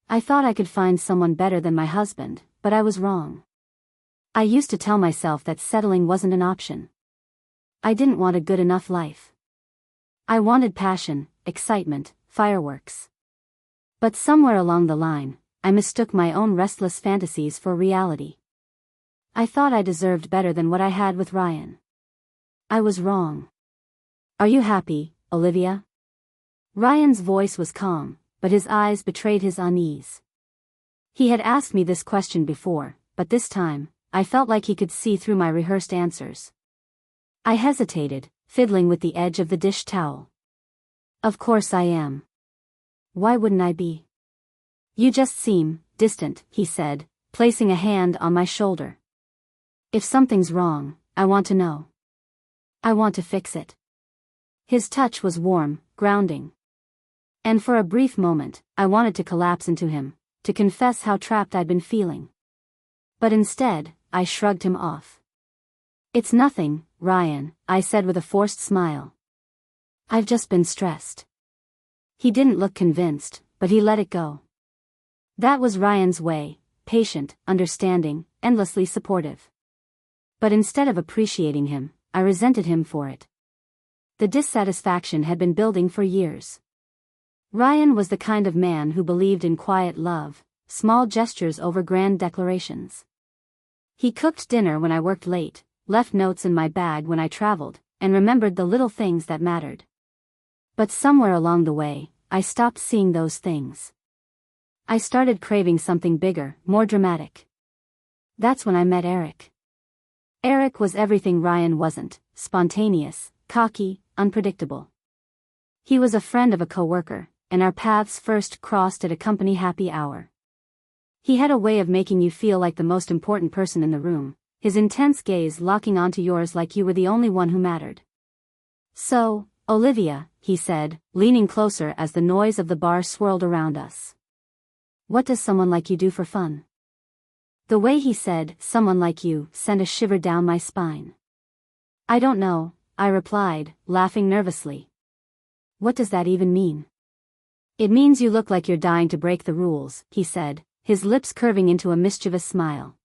I thought I could find someone better than my husband, but I was wrong. I used to tell myself that settling wasn't an option. I didn't want a good enough life. I wanted passion, excitement, fireworks. But somewhere along the line, I mistook my own restless fantasies for reality. I thought I deserved better than what I had with Ryan. I was wrong. Are you happy, Olivia? Ryan's voice was calm, but his eyes betrayed his unease. He had asked me this question before, but this time, I felt like he could see through my rehearsed answers. I hesitated, fiddling with the edge of the dish towel. Of course I am. Why wouldn't I be? You just seem distant, he said, placing a hand on my shoulder. If something's wrong, I want to know. I want to fix it. His touch was warm, grounding. And for a brief moment, I wanted to collapse into him, to confess how trapped I'd been feeling. But instead, I shrugged him off. It's nothing, Ryan, I said with a forced smile. I've just been stressed. He didn't look convinced, but he let it go. That was Ryan's way, patient, understanding, endlessly supportive. But instead of appreciating him, I resented him for it. The dissatisfaction had been building for years. Ryan was the kind of man who believed in quiet love, small gestures over grand declarations. He cooked dinner when I worked late, left notes in my bag when I traveled, and remembered the little things that mattered. But somewhere along the way, I stopped seeing those things. I started craving something bigger, more dramatic. That's when I met Eric. Eric was everything Ryan wasn't: spontaneous, cocky, unpredictable. He was a friend of a coworker, and our paths first crossed at a company happy hour. He had a way of making you feel like the most important person in the room, his intense gaze locking onto yours like you were the only one who mattered. So, Olivia, he said, leaning closer as the noise of the bar swirled around us. What does someone like you do for fun? The way he said, someone like you, sent a shiver down my spine. I don't know, I replied, laughing nervously. What does that even mean? It means you look like you're dying to break the rules, he said, his lips curving into a mischievous smile.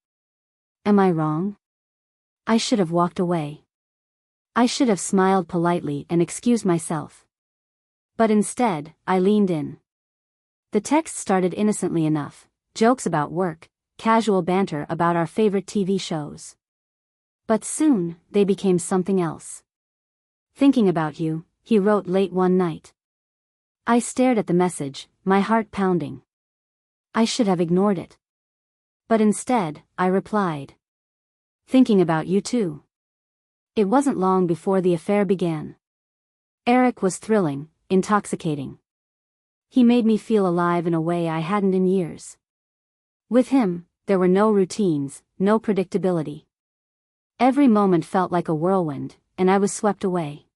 Am I wrong? I should have walked away. I should have smiled politely and excused myself. But instead, I leaned in. The text started innocently enough, jokes about work, casual banter about our favorite TV shows. But soon, they became something else. Thinking about you, he wrote late one night. I stared at the message, my heart pounding. I should have ignored it. But instead, I replied. Thinking about you too. It wasn't long before the affair began. Eric was thrilling, intoxicating. He made me feel alive in a way I hadn't in years. With him, there were no routines, no predictability. Every moment felt like a whirlwind, and I was swept away.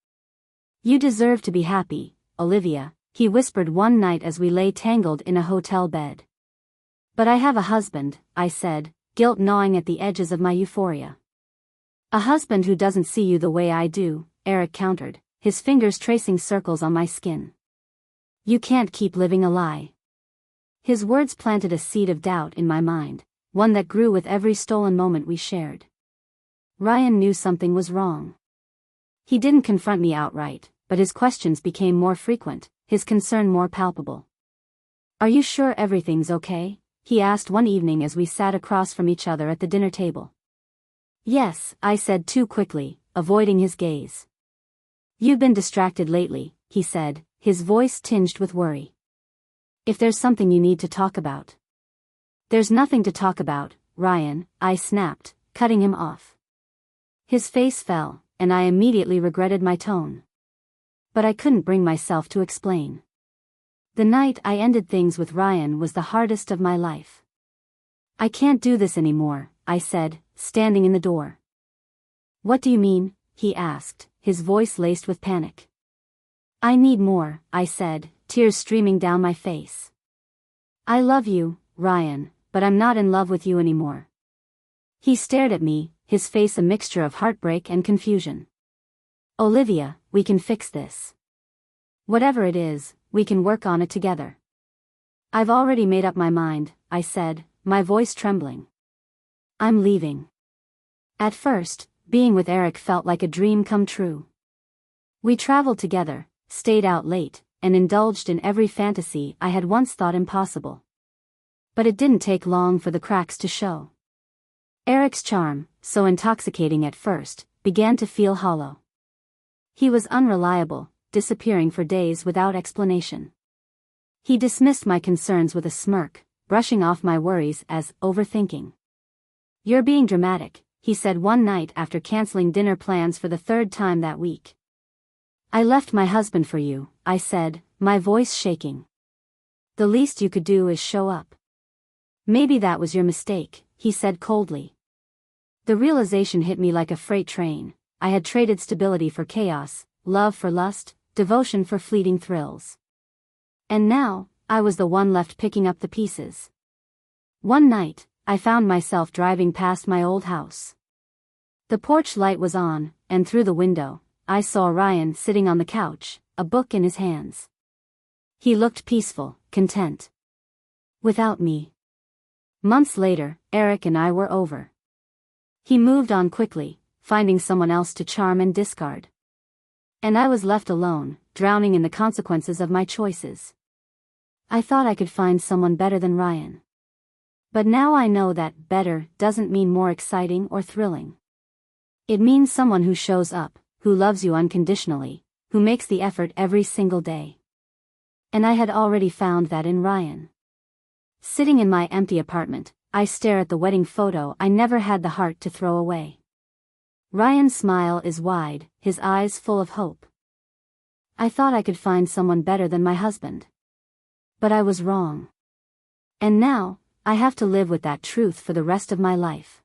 You deserve to be happy, Olivia, he whispered one night as we lay tangled in a hotel bed. But I have a husband, I said, guilt gnawing at the edges of my euphoria. A husband who doesn't see you the way I do, Eric countered, his fingers tracing circles on my skin. You can't keep living a lie. His words planted a seed of doubt in my mind, one that grew with every stolen moment we shared. Ryan knew something was wrong. He didn't confront me outright, but his questions became more frequent, his concern more palpable. Are you sure everything's okay? He asked one evening as we sat across from each other at the dinner table. Yes, I said too quickly, avoiding his gaze. You've been distracted lately, he said, his voice tinged with worry. If there's something you need to talk about. There's nothing to talk about, Ryan, I snapped, cutting him off. His face fell, and I immediately regretted my tone. But I couldn't bring myself to explain. The night I ended things with Ryan was the hardest of my life. I can't do this anymore, I said, standing in the door. What do you mean? He asked, his voice laced with panic. I need more, I said, tears streaming down my face. I love you, Ryan, but I'm not in love with you anymore. He stared at me, his face a mixture of heartbreak and confusion. Olivia, we can fix this. Whatever it is, we can work on it together. I've already made up my mind, I said, my voice trembling. I'm leaving. At first, being with Eric felt like a dream come true. We traveled together, stayed out late, and indulged in every fantasy I had once thought impossible. But it didn't take long for the cracks to show. Eric's charm, so intoxicating at first, began to feel hollow. He was unreliable, disappearing for days without explanation. He dismissed my concerns with a smirk, brushing off my worries as overthinking. You're being dramatic, he said one night after canceling dinner plans for the third time that week. I left my husband for you, I said, my voice shaking. The least you could do is show up. Maybe that was your mistake, he said coldly. The realization hit me like a freight train. I had traded stability for chaos, love for lust, devotion for fleeting thrills. And now, I was the one left picking up the pieces. One night, I found myself driving past my old house. The porch light was on, and through the window, I saw Ryan sitting on the couch, a book in his hands. He looked peaceful, content. Without me. Months later, Eric and I were over. He moved on quickly, finding someone else to charm and discard. And I was left alone, drowning in the consequences of my choices. I thought I could find someone better than Ryan. But now I know that better doesn't mean more exciting or thrilling. It means someone who shows up, who loves you unconditionally, who makes the effort every single day. And I had already found that in Ryan. Sitting in my empty apartment, I stare at the wedding photo I never had the heart to throw away. Ryan's smile is wide, his eyes full of hope. I thought I could find someone better than my husband. But I was wrong. And now, I have to live with that truth for the rest of my life.